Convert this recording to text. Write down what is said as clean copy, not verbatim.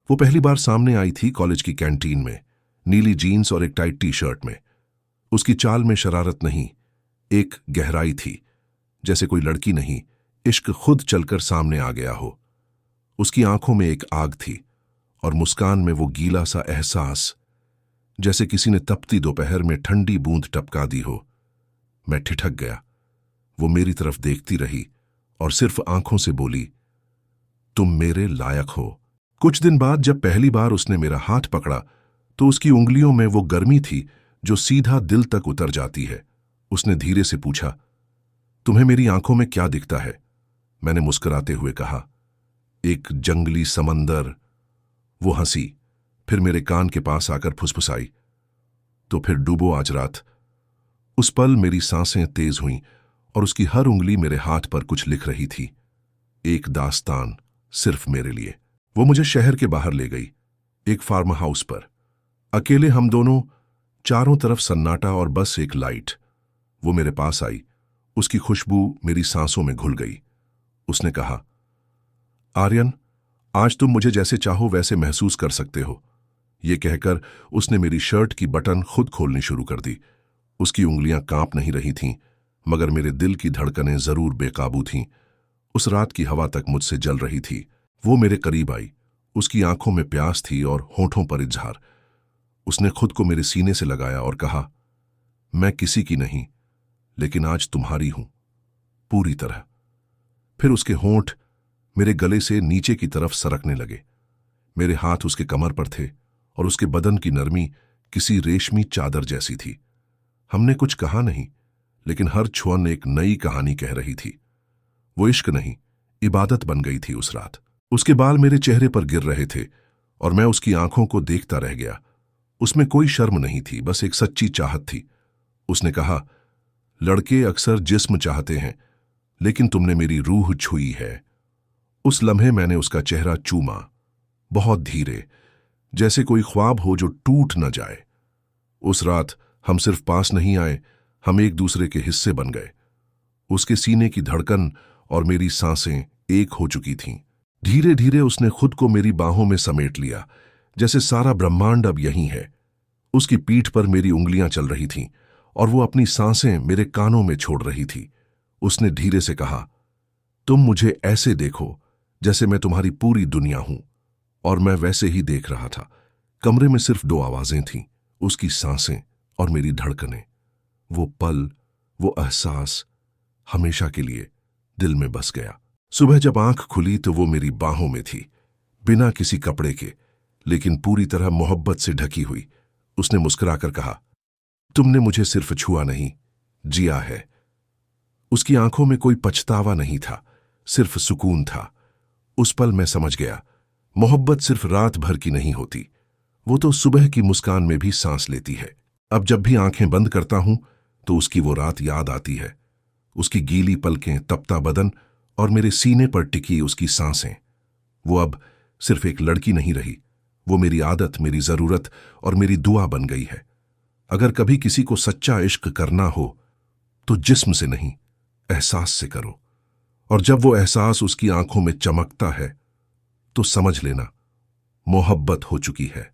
वो पहली बार सामने आई थी कॉलेज की कैंटीन में, नीली जीन्स और एक टाइट टी शर्ट में। उसकी चाल में शरारत नहीं, एक गहराई थी, जैसे कोई लड़की नहीं, इश्क खुद चलकर सामने आ गया हो। उसकी आंखों में एक आग थी और मुस्कान में वो गीला सा एहसास, जैसे किसी ने तपती दोपहर में ठंडी बूंद टपका दी हो। मैं ठिठक गया। वो मेरी तरफ देखती रही और सिर्फ आंखों से बोली, तुम मेरे लायक हो। कुछ दिन बाद जब पहली बार उसने मेरा हाथ पकड़ा तो उसकी उंगलियों में वो गर्मी थी जो सीधा दिल तक उतर जाती है। उसने धीरे से पूछा, तुम्हें मेरी आंखों में क्या दिखता है? मैंने मुस्कुराते हुए कहा, एक जंगली समंदर। वो हंसी, फिर मेरे कान के पास आकर फुसफुसाई, तो फिर डूबो आज रात। उस पल मेरी सांसें तेज हुईं और उसकी हर उंगली मेरे हाथ पर कुछ लिख रही थी, एक दास्तान सिर्फ मेरे लिए। वो मुझे शहर के बाहर ले गई, एक फार्म हाउस पर। अकेले हम दोनों, चारों तरफ सन्नाटा और बस एक लाइट। वो मेरे पास आई, उसकी खुशबू मेरी सांसों में घुल गई। उसने कहा, आर्यन, आज तुम मुझे जैसे चाहो वैसे महसूस कर सकते हो। ये कहकर उसने मेरी शर्ट की बटन खुद खोलनी शुरू कर दी। उसकी उंगलियां कांप नहीं रही थीं, मगर मेरे दिल की धड़कनें जरूर बेकाबू थीं। उस रात की हवा तक मुझसे जल रही थी। वो मेरे करीब आई, उसकी आंखों में प्यास थी और होठों पर इजहार। उसने खुद को मेरे सीने से लगाया और कहा, मैं किसी की नहीं, लेकिन आज तुम्हारी हूं, पूरी तरह। फिर उसके होंठ मेरे गले से नीचे की तरफ सरकने लगे। मेरे हाथ उसके कमर पर थे और उसके बदन की नरमी किसी रेशमी चादर जैसी थी। हमने कुछ कहा नहीं, लेकिन हर छुअन एक नई कहानी कह रही थी। वो इश्क नहीं, इबादत बन गई थी उस रात। उसके बाल मेरे चेहरे पर गिर रहे थे और मैं उसकी आंखों को देखता रह गया। उसमें कोई शर्म नहीं थी, बस एक सच्ची चाहत थी। उसने कहा, लड़के अक्सर जिस्म चाहते हैं, लेकिन तुमने मेरी रूह छुई है। उस लम्हे मैंने उसका चेहरा चूमा, बहुत धीरे, जैसे कोई ख्वाब हो जो टूट न जाए। उस रात हम सिर्फ पास नहीं आए, हम एक दूसरे के हिस्से बन गए। उसके सीने की धड़कन और मेरी सांसें एक हो चुकी थीं। धीरे धीरे उसने खुद को मेरी बाहों में समेट लिया, जैसे सारा ब्रह्मांड अब यहीं है। उसकी पीठ पर मेरी उंगलियां चल रही थीं और वो अपनी सांसें मेरे कानों में छोड़ रही थी। उसने धीरे से कहा, तुम मुझे ऐसे देखो जैसे मैं तुम्हारी पूरी दुनिया हूं। और मैं वैसे ही देख रहा था। कमरे में सिर्फ दो आवाजें थीं, उसकी सांसें और मेरी धड़कनें। वो पल, वो एहसास हमेशा के लिए दिल में बस गया। सुबह जब आंख खुली तो वो मेरी बाहों में थी, बिना किसी कपड़े के, लेकिन पूरी तरह मोहब्बत से ढकी हुई। उसने मुस्कुराकर कहा, तुमने मुझे सिर्फ छुआ नहीं, जिया है। उसकी आंखों में कोई पछतावा नहीं था, सिर्फ सुकून था। उस पल मैं समझ गया, मोहब्बत सिर्फ रात भर की नहीं होती, वो तो सुबह की मुस्कान में भी सांस लेती है। अब जब भी आंखें बंद करता हूं तो उसकी वो रात याद आती है, उसकी गीली पलकें, तपता बदन और मेरे सीने पर टिकी उसकी सांसें। वो अब सिर्फ एक लड़की नहीं रही, वो मेरी आदत, मेरी जरूरत और मेरी दुआ बन गई है। अगर कभी किसी को सच्चा इश्क करना हो तो जिस्म से नहीं, एहसास से करो। और जब वो एहसास उसकी आंखों में चमकता है तो समझ लेना, मोहब्बत हो चुकी है।